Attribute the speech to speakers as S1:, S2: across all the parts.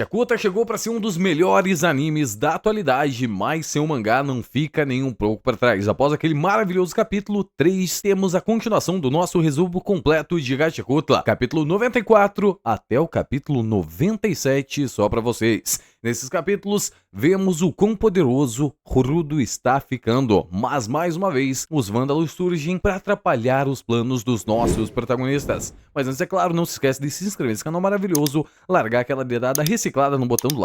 S1: Yakuta chegou para ser um dos melhores animes da atualidade, mas seu mangá não fica nem um pouco para trás. Após aquele maravilhoso capítulo 3, temos a continuação do nosso resumo completo de Yakuta, capítulo 94 até o capítulo 97, só para vocês. Nesses capítulos, vemos o quão poderoso Rudo está ficando, mas mais uma vez, os vândalos surgem para atrapalhar os planos dos nossos protagonistas. Mas antes, é claro, não se esquece de se inscrever nesse canal maravilhoso, largar aquela dedada reciclada no botão do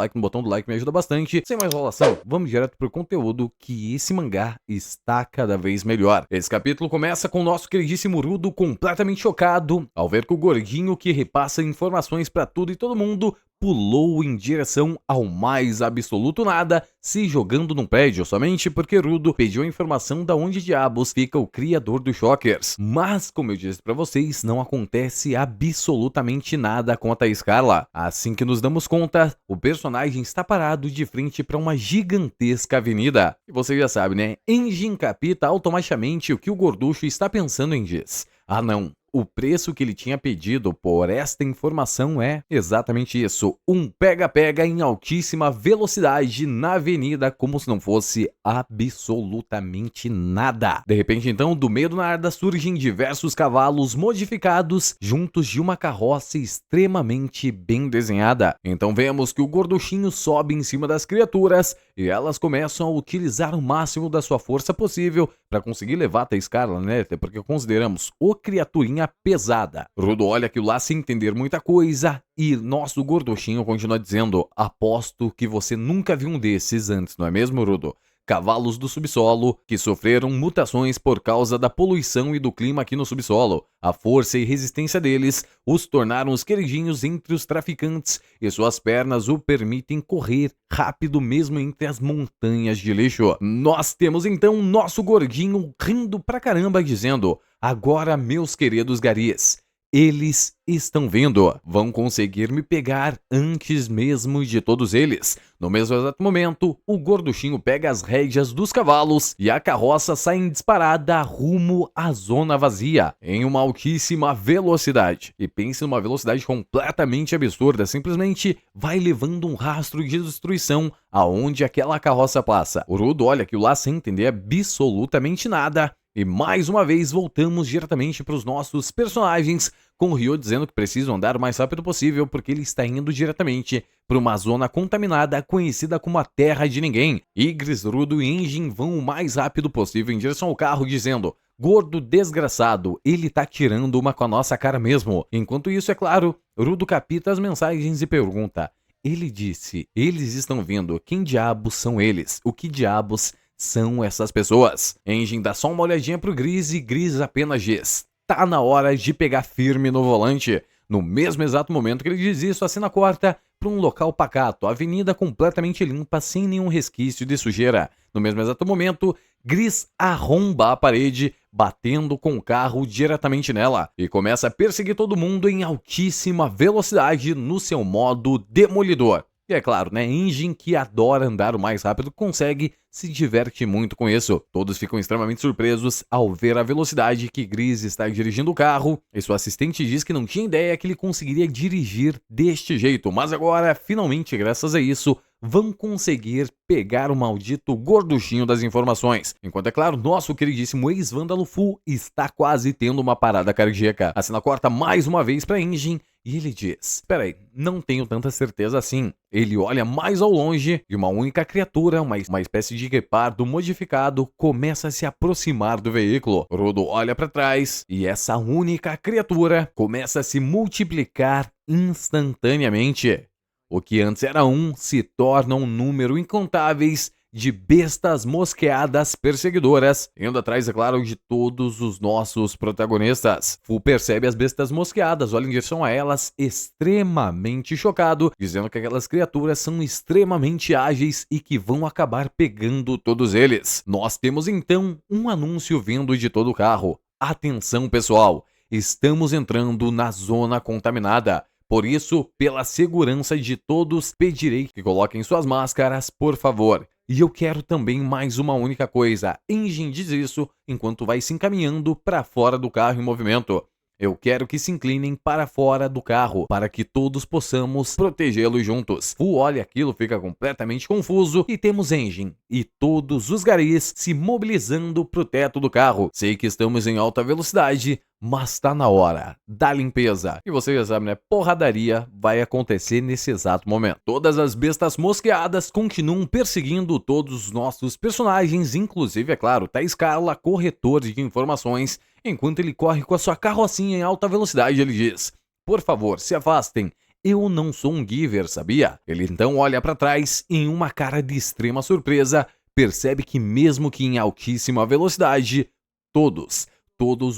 S1: like me ajuda bastante. Sem mais enrolação, vamos direto pro conteúdo, que esse mangá está cada vez melhor. Esse capítulo começa com o nosso queridíssimo Rudo completamente chocado ao ver que o gordinho que repassa informações para tudo e todo mundo pulou em direção ao mais absoluto nada, se jogando num prédio somente porque Rudo pediu a informação da onde diabos fica o criador dos Shockers. Mas, como eu disse pra vocês, não acontece absolutamente nada com a Thaís Carla. Assim que nos damos conta, o personagem está parado de frente para uma gigantesca avenida. E você já sabe, né? Enjin capta automaticamente o que o gorducho está pensando em diz. Ah não, o preço que ele tinha pedido por esta informação é exatamente isso, um pega-pega em altíssima velocidade na avenida, como se não fosse absolutamente nada. De repente então, do meio do nada, surgem diversos cavalos modificados juntos de uma carroça extremamente bem desenhada. Então vemos que o gorduchinho sobe em cima das criaturas e elas começam a utilizar o máximo da sua força possível para conseguir levar até a escala, né? Até porque consideramos o criaturinha pesada. Rudo olha aquilo lá sem entender muita coisa e nosso gorduchinho continua dizendo: aposto que você nunca viu um desses antes, não é mesmo, Rudo? Cavalos do subsolo que sofreram mutações por causa da poluição e do clima aqui no subsolo. A força e resistência deles os tornaram os queridinhos entre os traficantes e suas pernas o permitem correr rápido mesmo entre as montanhas de lixo. Nós temos então nosso gordinho rindo pra caramba dizendo: agora, meus queridos garis, eles estão vindo, vão conseguir me pegar antes mesmo de todos eles. No mesmo exato momento, o gorduchinho pega as rédeas dos cavalos e a carroça sai disparada rumo à zona vazia, em uma altíssima velocidade. E pense numa velocidade completamente absurda, simplesmente vai levando um rastro de destruição aonde aquela carroça passa. O Rudo olha aquilo lá sem entender absolutamente nada. E mais uma vez voltamos diretamente para os nossos personagens, com o Ryo dizendo que precisam andar o mais rápido possível porque ele está indo diretamente para uma zona contaminada conhecida como a Terra de Ninguém. Igris, Rudo e Enjin vão o mais rápido possível em direção ao carro dizendo: gordo desgraçado, ele tá tirando uma com a nossa cara mesmo. Enquanto isso, é claro, Rudo capta as mensagens e pergunta: ele disse, eles estão vindo, quem diabos são eles? O que diabos são essas pessoas? Enjin dá só uma olhadinha pro Gris e Gris apenas diz: tá na hora de pegar firme no volante. No mesmo exato momento que ele diz isso, a cena corta para um local pacato, a avenida completamente limpa, sem nenhum resquício de sujeira. No mesmo exato momento, Gris arromba a parede, batendo com o carro diretamente nela, e começa a perseguir todo mundo em altíssima velocidade no seu modo demolidor. E é claro, né, Enjin, que adora andar o mais rápido, consegue, se diverte muito com isso. Todos ficam extremamente surpresos ao ver a velocidade que Gris está dirigindo o carro, e sua assistente diz que não tinha ideia que ele conseguiria dirigir deste jeito, mas agora, finalmente, graças a isso, vão conseguir pegar o maldito gorduchinho das informações. Enquanto, é claro, nosso queridíssimo ex-vândalo Fu está quase tendo uma parada cardíaca. A cena corta mais uma vez para Enjin e ele diz: peraí, não tenho tanta certeza assim. Ele olha mais ao longe e uma única criatura, uma espécie de guepardo modificado, começa a se aproximar do veículo. Rudo olha para trás e essa única criatura começa a se multiplicar instantaneamente. O que antes era um se torna um número incontáveis de bestas mosqueadas perseguidoras, indo atrás, é claro, de todos os nossos protagonistas. Fu percebe as bestas mosqueadas, olha em direção a elas, extremamente chocado, dizendo que aquelas criaturas são extremamente ágeis e que vão acabar pegando todos eles. Nós temos então um anúncio vindo de todo o carro. Atenção, pessoal, estamos entrando na zona contaminada. Por isso, pela segurança de todos, pedirei que coloquem suas máscaras, por favor. E eu quero também mais uma única coisa. Enjin diz isso enquanto vai se encaminhando para fora do carro em movimento. Eu quero que se inclinem para fora do carro, para que todos possamos protegê-lo juntos. Fu olha aquilo, fica completamente confuso e temos Engin e todos os garis se mobilizando pro teto do carro. Sei que estamos em alta velocidade, mas tá na hora da limpeza. E você já sabe, né? Porradaria vai acontecer nesse exato momento. Todas as bestas mosqueadas continuam perseguindo todos os nossos personagens, inclusive, é claro, tá Scarla, corretor de informações. Enquanto ele corre com a sua carrocinha em alta velocidade, ele diz: por favor, se afastem. Eu não sou um giver, sabia? Ele então olha para trás e, em uma cara de extrema surpresa, percebe que mesmo que em altíssima velocidade, todos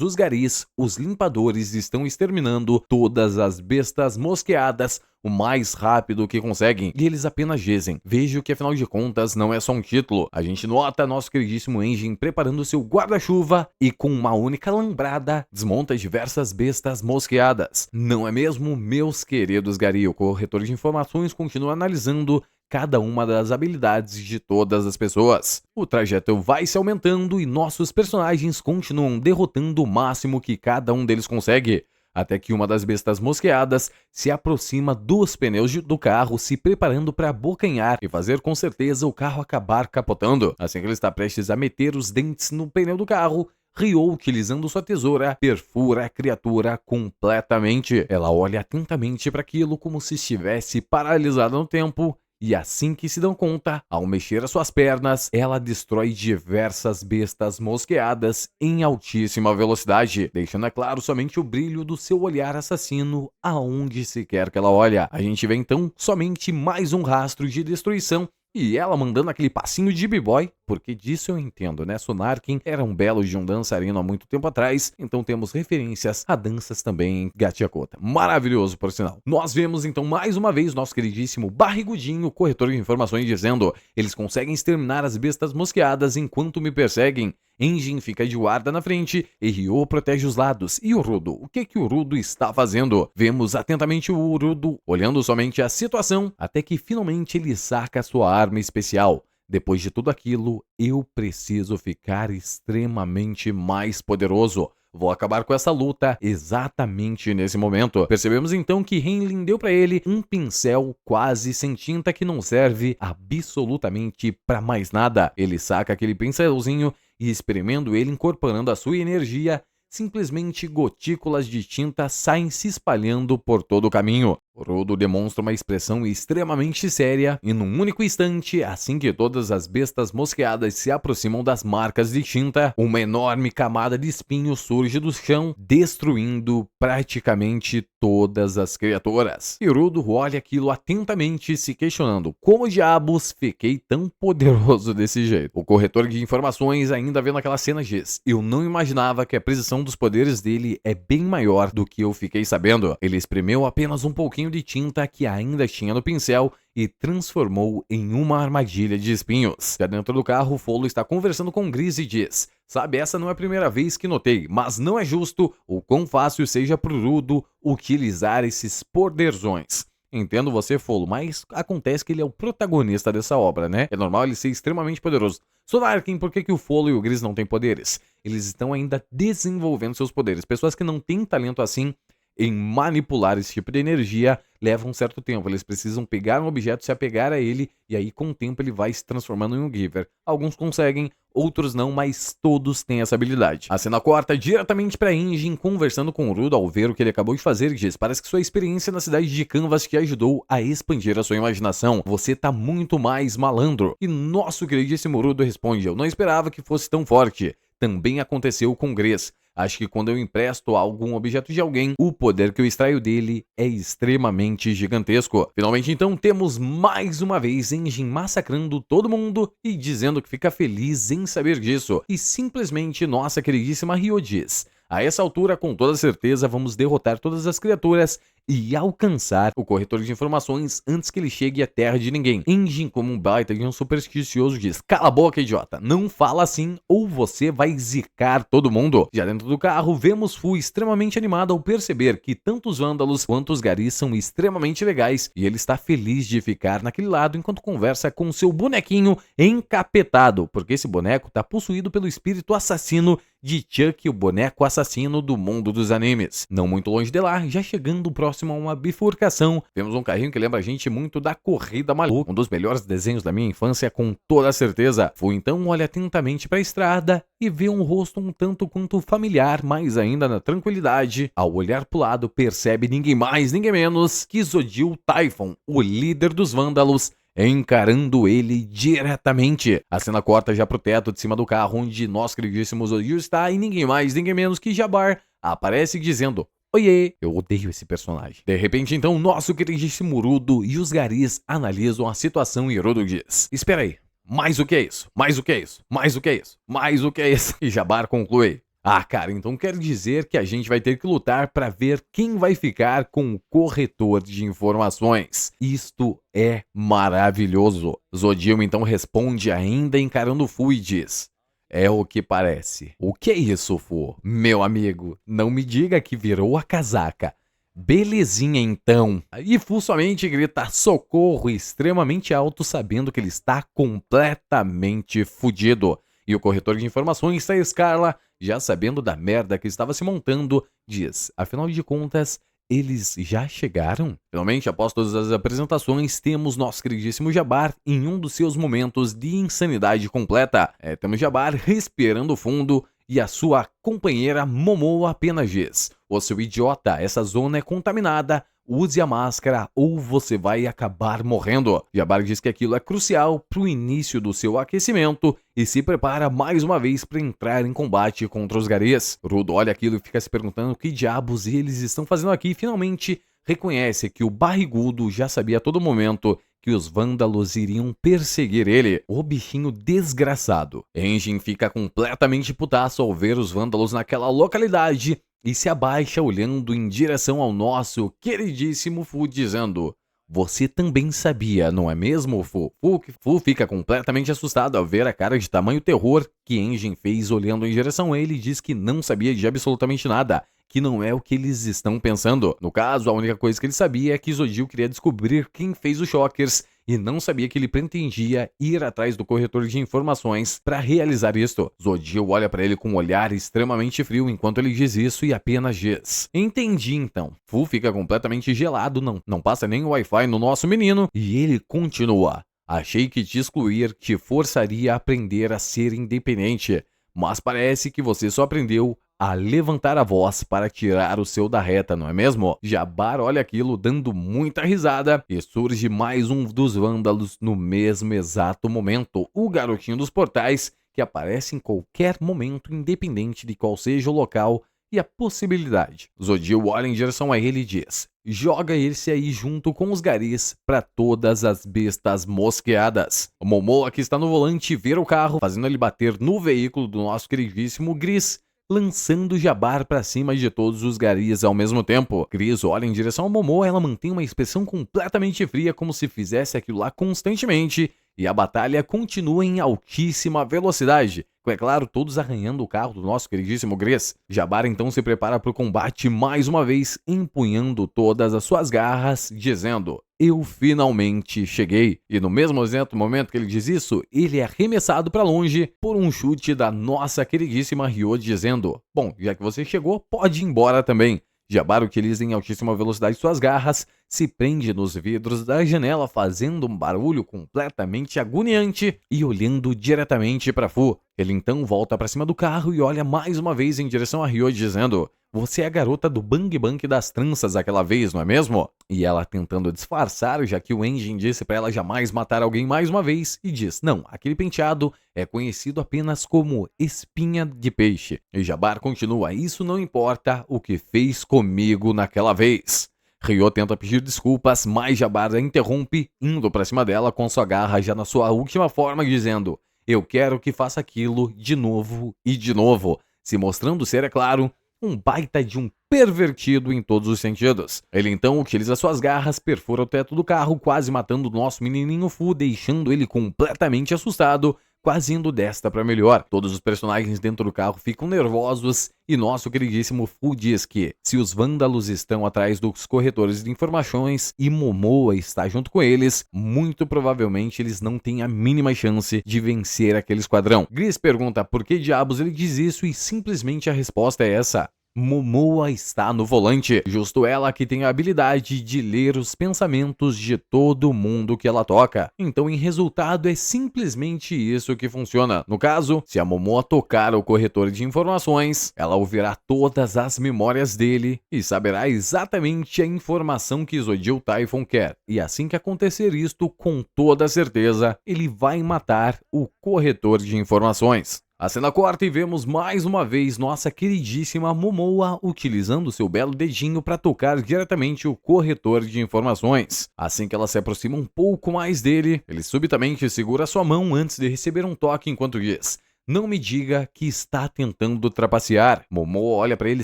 S1: os garis, os limpadores, estão exterminando todas as bestas mosqueadas o mais rápido que conseguem, e eles apenas dizem: vejo que afinal de contas não é só um título. A gente nota nosso queridíssimo Engin preparando seu guarda-chuva e com uma única lambrada desmonta diversas bestas mosqueadas. Não é mesmo, meus queridos gari? O corretor de informações continua analisando cada uma das habilidades de todas as pessoas. O trajeto vai se aumentando e nossos personagens continuam derrotando o máximo que cada um deles consegue, até que uma das bestas mosqueadas se aproxima dos pneus do carro, se preparando para abocanhar e fazer com certeza o carro acabar capotando. Assim que ele está prestes a meter os dentes no pneu do carro, Ryo, utilizando sua tesoura, perfura a criatura completamente. Ela olha atentamente para aquilo como se estivesse paralisada no tempo. E assim que se dão conta, ao mexer as suas pernas, ela destrói diversas bestas mosqueadas em altíssima velocidade, deixando claro somente o brilho do seu olhar assassino aonde se quer que ela olha. A gente vê então somente mais um rastro de destruição e ela mandando aquele passinho de b-boy, porque disso eu entendo, né? Sonarkin era um belo de um dançarino há muito tempo atrás, então temos referências a danças também em Gachakota. Maravilhoso, por sinal. Nós vemos então mais uma vez nosso queridíssimo Barrigudinho, corretor de informações, dizendo: eles conseguem exterminar as bestas mosqueadas enquanto me perseguem. Engin fica de guarda na frente e Ryo protege os lados. E o Rudo? O que o Rudo está fazendo? Vemos atentamente o Rudo olhando somente a situação, até que finalmente ele saca sua arma especial. Depois de tudo aquilo, eu preciso ficar extremamente mais poderoso. Vou acabar com essa luta exatamente nesse momento. Percebemos então que Henlin deu para ele um pincel quase sem tinta que não serve absolutamente para mais nada. Ele saca aquele pincelzinho e, espremendo ele, incorporando a sua energia, simplesmente gotículas de tinta saem se espalhando por todo o caminho. Rudo demonstra uma expressão extremamente séria e, num único instante, assim que todas as bestas mosqueadas se aproximam das marcas de tinta, uma enorme camada de espinhos surge do chão, destruindo praticamente todas as criaturas. E Rudo olha aquilo atentamente, se questionando: como diabos fiquei tão poderoso desse jeito? O corretor de informações, ainda vendo aquela cena, diz: eu não imaginava que a precisão dos poderes dele é bem maior do que eu fiquei sabendo. Ele espremeu apenas um pouquinho de tinta que ainda tinha no pincel e transformou em uma armadilha de espinhos. Já dentro do carro, Folo está conversando com Gris e diz: sabe, essa não é a primeira vez que notei, mas não é justo o quão fácil seja pro Rudo utilizar esses poderzões. Entendo você, Folo, mas acontece que ele é o protagonista dessa obra, né? É normal ele ser extremamente poderoso. Sonarkin, por que o Folo e o Gris não têm poderes? Eles estão ainda desenvolvendo seus poderes. Pessoas que não têm talento assim em manipular esse tipo de energia levam um certo tempo. Eles precisam pegar um objeto, se apegar a ele, e aí com o tempo ele vai se transformando em um giver. Alguns conseguem, outros não, mas todos têm essa habilidade. A cena corta diretamente para Engin conversando com o Rudo ao ver o que ele acabou de fazer e diz: parece que sua experiência na cidade de Canvas te ajudou a expandir a sua imaginação. Você tá muito mais malandro. E nosso queridíssimo Rudo responde: eu não esperava que fosse tão forte. Também aconteceu com Gris. Acho que quando eu empresto algum objeto de alguém, o poder que eu extraio dele é extremamente gigantesco. Finalmente, então, temos mais uma vez Engin massacrando todo mundo e dizendo que fica feliz em saber disso. E simplesmente nossa queridíssima Ryo diz: a essa altura, com toda certeza, vamos derrotar todas as criaturas e alcançar o corretor de informações antes que ele chegue à terra de ninguém. Enjin, como um baita de um supersticioso, diz: cala a boca, idiota, não fala assim ou você vai zicar todo mundo. Já dentro do carro, vemos Fu extremamente animado ao perceber que tanto os vândalos quanto os garis são extremamente legais e ele está feliz de ficar naquele lado enquanto conversa com seu bonequinho encapetado, porque esse boneco está possuído pelo espírito assassino de Chuck, o boneco assassino do mundo dos animes. Não muito longe de lá, já chegando próximo a uma bifurcação, vemos um carrinho que lembra a gente muito da Corrida Maluca, um dos melhores desenhos da minha infância, com toda certeza. Fu então olha atentamente para a estrada e vê um rosto um tanto quanto familiar, mas ainda na tranquilidade. Ao olhar pro lado, percebe ninguém mais, ninguém menos que Zodil Typhon, o líder dos vândalos, encarando ele diretamente. A cena corta já pro teto de cima do carro, onde nosso queridíssimo Zodil está, e ninguém mais, ninguém menos que Jabbar aparece dizendo: oiê, eu odeio esse personagem. De repente, então, nosso queridíssimo Rudo e os garis analisam a situação e Rudo diz: espera aí, mais o que é isso? Mais o que é isso? Mais o que é isso? Mais o que é isso? E Jabbar conclui: ah, cara, então quer dizer que a gente vai ter que lutar para ver quem vai ficar com o corretor de informações. Isto é maravilhoso. Zodil então responde ainda encarando Fu e diz: é o que parece. O que é isso, Fu? Meu amigo, não me diga que virou a casaca. Belezinha então. E Fu somente grita socorro extremamente alto, sabendo que ele está completamente fudido. E o corretor de informações, Sai Scarla, já sabendo da merda que estava se montando, diz: afinal de contas, eles já chegaram? Finalmente, após todas as apresentações, temos nosso queridíssimo Jabbar em um dos seus momentos de insanidade completa. Temos Jabbar respirando fundo e a sua companheira Momo apenas diz: ô seu idiota, essa zona é contaminada, use a máscara ou você vai acabar morrendo. Jabbar diz que aquilo é crucial para o início do seu aquecimento e se prepara mais uma vez para entrar em combate contra os garis. Rudo olha aquilo e fica se perguntando o que diabos eles estão fazendo aqui e finalmente reconhece que o barrigudo já sabia a todo momento que os vândalos iriam perseguir ele, o bichinho desgraçado. Enjin fica completamente putaço ao ver os vândalos naquela localidade e se abaixa olhando em direção ao nosso queridíssimo Fu, dizendo: você também sabia, não é mesmo, Fu? Fu fica completamente assustado ao ver a cara de tamanho terror que Enjin fez olhando em direção a ele e diz que não sabia de absolutamente nada, que não é o que eles estão pensando. No caso, a única coisa que ele sabia é que Zodil queria descobrir quem fez os Shockers e não sabia que ele pretendia ir atrás do corretor de informações para realizar isto. Zodil olha para ele com um olhar extremamente frio enquanto ele diz isso e apenas diz: entendi então. Fu fica completamente gelado, não passa nem o Wi-Fi no nosso menino e ele continua: achei que te excluir te forçaria a aprender a ser independente, mas parece que você só aprendeu a levantar a voz para tirar o seu da reta, não é mesmo? Jabbar olha aquilo dando muita risada e surge mais um dos vândalos no mesmo exato momento, o garotinho dos portais, que aparece em qualquer momento independente de qual seja o local e a possibilidade. Zodil olha em direção a ele e diz: joga esse aí junto com os garis para todas as bestas mosqueadas. O Momoa, que está no volante, vira o carro, fazendo ele bater no veículo do nosso queridíssimo Gris, lançando Jabbar para cima de todos os garis ao mesmo tempo. Gris olha em direção ao Momoa, ela mantém uma expressão completamente fria, como se fizesse aquilo lá constantemente, e a batalha continua em altíssima velocidade. É claro, todos arranhando o carro do nosso queridíssimo Gris. Jabbar então se prepara para o combate mais uma vez, empunhando todas as suas garras, dizendo: eu finalmente cheguei. E no mesmo exato momento que ele diz isso, ele é arremessado para longe por um chute da nossa queridíssima Ryo, dizendo: bom, já que você chegou, pode ir embora também. Jabbar utiliza em altíssima velocidade suas garras, se prende nos vidros da janela fazendo um barulho completamente agoniante e olhando diretamente para Fu. Ele então volta para cima do carro e olha mais uma vez em direção a Ryo, dizendo: você é a garota do bang bang das tranças aquela vez, não é mesmo? E ela tentando disfarçar, já que o Enjin disse para ela jamais matar alguém mais uma vez, e diz: não, aquele penteado é conhecido apenas como espinha de peixe. E Jabbar continua: isso não importa o que fez comigo naquela vez. Ryo tenta pedir desculpas, mas Jabbar a interrompe, indo para cima dela com sua garra já na sua última forma, dizendo: eu quero que faça aquilo de novo e de novo, se mostrando ser, é claro, um baita de um pervertido em todos os sentidos. Ele então utiliza suas garras, perfura o teto do carro, quase matando o nosso menininho Fu, deixando ele completamente assustado, quase indo desta para melhor. Todos os personagens dentro do carro ficam nervosos e nosso queridíssimo Fu diz que se os vândalos estão atrás dos corretores de informações e Momoa está junto com eles, muito provavelmente eles não têm a mínima chance de vencer aquele esquadrão. Gris pergunta por que diabos ele diz isso e simplesmente a resposta é essa: Momoa está no volante, justo ela que tem a habilidade de ler os pensamentos de todo mundo que ela toca. Então, em resultado, é simplesmente isso que funciona. No caso, se a Momoa tocar o corretor de informações, ela ouvirá todas as memórias dele e saberá exatamente a informação que Zodiel Typhon quer. E assim que acontecer isto, com toda certeza, ele vai matar o corretor de informações. A cena corta e vemos mais uma vez nossa queridíssima Momoa utilizando seu belo dedinho para tocar diretamente o corretor de informações. Assim que ela se aproxima um pouco mais dele, ele subitamente segura sua mão antes de receber um toque enquanto diz: não me diga que está tentando trapacear. Momoa olha para ele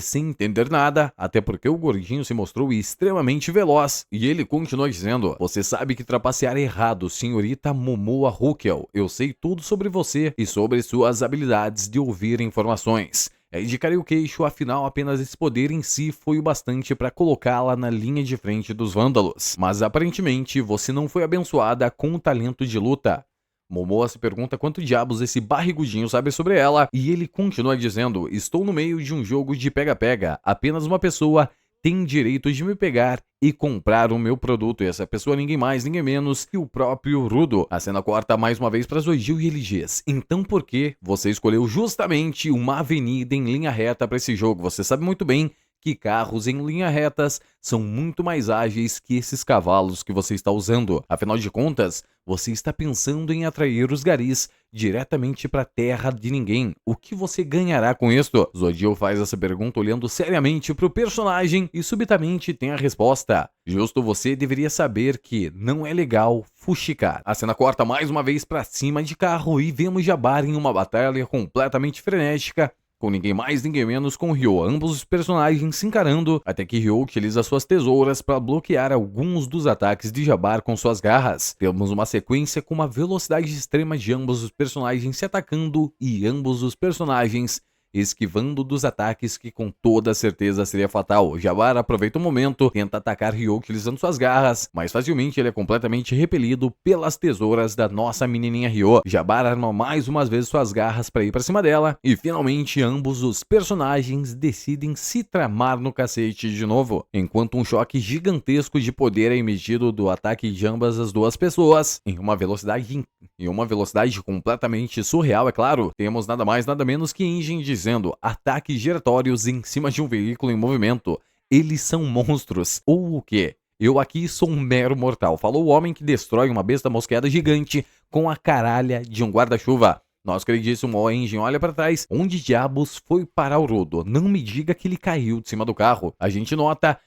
S1: sem entender nada, até porque o gordinho se mostrou extremamente veloz. E ele continua dizendo: você sabe que trapacear é errado, senhorita Momoa Rukel. Eu sei tudo sobre você e sobre suas habilidades de ouvir informações. Indicarei o queixo, afinal apenas esse poder em si foi o bastante para colocá-la na linha de frente dos vândalos. Mas aparentemente você não foi abençoada com o talento de luta. Momoa se pergunta quanto diabos esse barrigudinho sabe sobre ela, e ele continua dizendo: estou no meio de um jogo de pega-pega, apenas uma pessoa tem direito de me pegar e comprar o meu produto, e essa pessoa ninguém mais, ninguém menos que o próprio Rudo. A cena corta mais uma vez para Zodiel e ele diz: então por que você escolheu justamente uma avenida em linha reta para esse jogo? Você sabe muito bem que carros em linha retas são muito mais ágeis que esses cavalos que você está usando. Afinal de contas, você está pensando em atrair os garis diretamente para a terra de ninguém. O que você ganhará com isto? Zodiel faz essa pergunta olhando seriamente para o personagem e subitamente tem a resposta: justo você deveria saber que não é legal fuxicar. A cena corta mais uma vez para cima de carro e vemos Jabbar em uma batalha completamente frenética com ninguém mais, ninguém menos com Ryo, ambos os personagens se encarando, até que Ryo utiliza suas tesouras para bloquear alguns dos ataques de Jabbar com suas garras. Temos uma sequência com uma velocidade extrema de ambos os personagens se atacando e ambos os personagens esquivando dos ataques que com toda certeza seria fatal. Jabbar aproveita o momento, tenta atacar Ryo utilizando suas garras, mas facilmente ele é completamente repelido pelas tesouras da nossa menininha Ryo. Jabbar arma mais uma vez suas garras para ir para cima dela e finalmente ambos os personagens decidem se tramar no cacete de novo, enquanto um choque gigantesco de poder é emitido do ataque de ambas as duas pessoas em uma velocidade completamente surreal, é claro. Temos nada mais nada menos que Engine dizendo: ataques giratórios em cima de um veículo em movimento. Eles são monstros. Ou o quê? Eu aqui sou um mero mortal, falou o homem que destrói uma besta mosqueada gigante com a caralha de um guarda-chuva. Nosso queridíssimo Engine olha para trás. Onde diabos foi parar o Rudo? Não me diga que ele caiu de cima do carro. A gente nota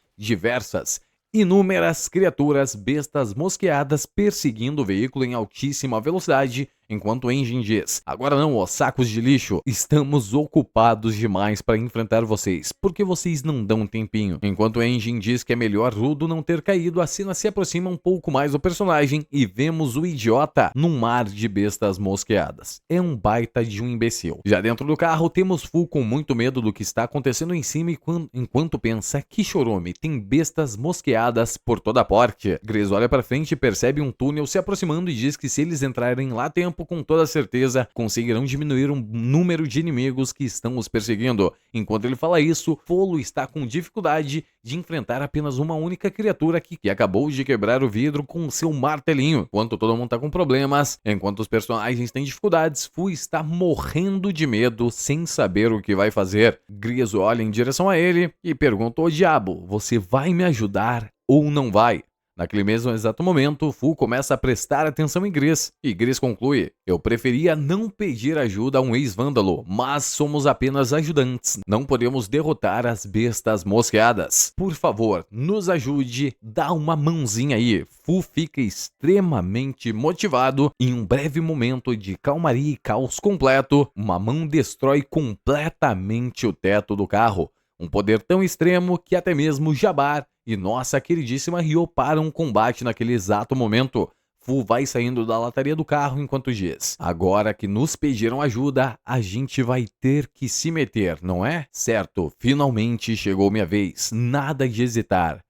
S1: inúmeras criaturas bestas mosqueadas perseguindo o veículo em altíssima velocidade, enquanto o Engine diz: agora não, ó sacos de lixo, estamos ocupados demais para enfrentar vocês, porque vocês não dão um tempinho. Enquanto o Engine diz que é melhor Rudo não ter caído, a cena se aproxima um pouco mais do personagem e vemos o idiota num mar de bestas mosqueadas. É um baita de um imbecil. Já dentro do carro temos Fu com muito medo do que está acontecendo em cima enquanto pensa que chorume, tem bestas mosqueadas por toda parte. Gris olha para frente e percebe um túnel se aproximando e diz que se eles entrarem lá a tempo, com toda certeza conseguirão diminuir o número de inimigos que estão os perseguindo. Enquanto ele fala isso, Folo está com dificuldade de enfrentar apenas uma única criatura que acabou de quebrar o vidro com seu martelinho. Enquanto todo mundo está com problemas, enquanto os personagens têm dificuldades, Fu está morrendo de medo sem saber o que vai fazer. Gris olha em direção a ele e pergunta: ô diabo, você vai me ajudar ou não vai? Naquele mesmo exato momento, Fu começa a prestar atenção em Gris, e Gris conclui: eu preferia não pedir ajuda a um ex-vândalo, mas somos apenas ajudantes, não podemos derrotar as bestas mosqueadas. Por favor, nos ajude, dá uma mãozinha aí. Fu fica extremamente motivado, e em um breve momento de calmaria e caos completo, uma mão destrói completamente o teto do carro. Um poder tão extremo que até mesmo Jabbar e nossa queridíssima Ryo param um combate naquele exato momento. Fu vai saindo da lataria do carro enquanto diz: agora que nos pediram ajuda, a gente vai ter que se meter, não é? Certo, finalmente chegou minha vez, nada de hesitar.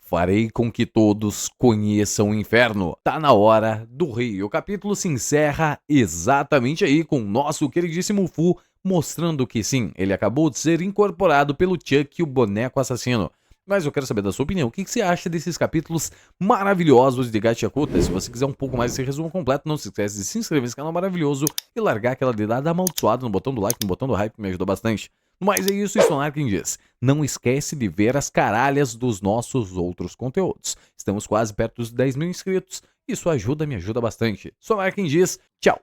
S1: Farei com que todos conheçam o inferno. Tá na hora do rei. O capítulo se encerra exatamente aí com o nosso queridíssimo Fu mostrando que sim, ele acabou de ser incorporado pelo Chuck, o boneco assassino. Mas eu quero saber da sua opinião. O que você acha desses capítulos maravilhosos de Gachakuta? Se você quiser um pouco mais desse resumo completo, não se esquece de se inscrever nesse canal maravilhoso e largar aquela dedada amaldiçoada no botão do like, no botão do hype, que me ajuda bastante. Mas é isso, Sonar quem diz. Não esquece de ver as caralhas dos nossos outros conteúdos. Estamos quase perto dos 10 mil inscritos. Isso ajuda, me ajuda bastante. Sonar quem diz. Tchau.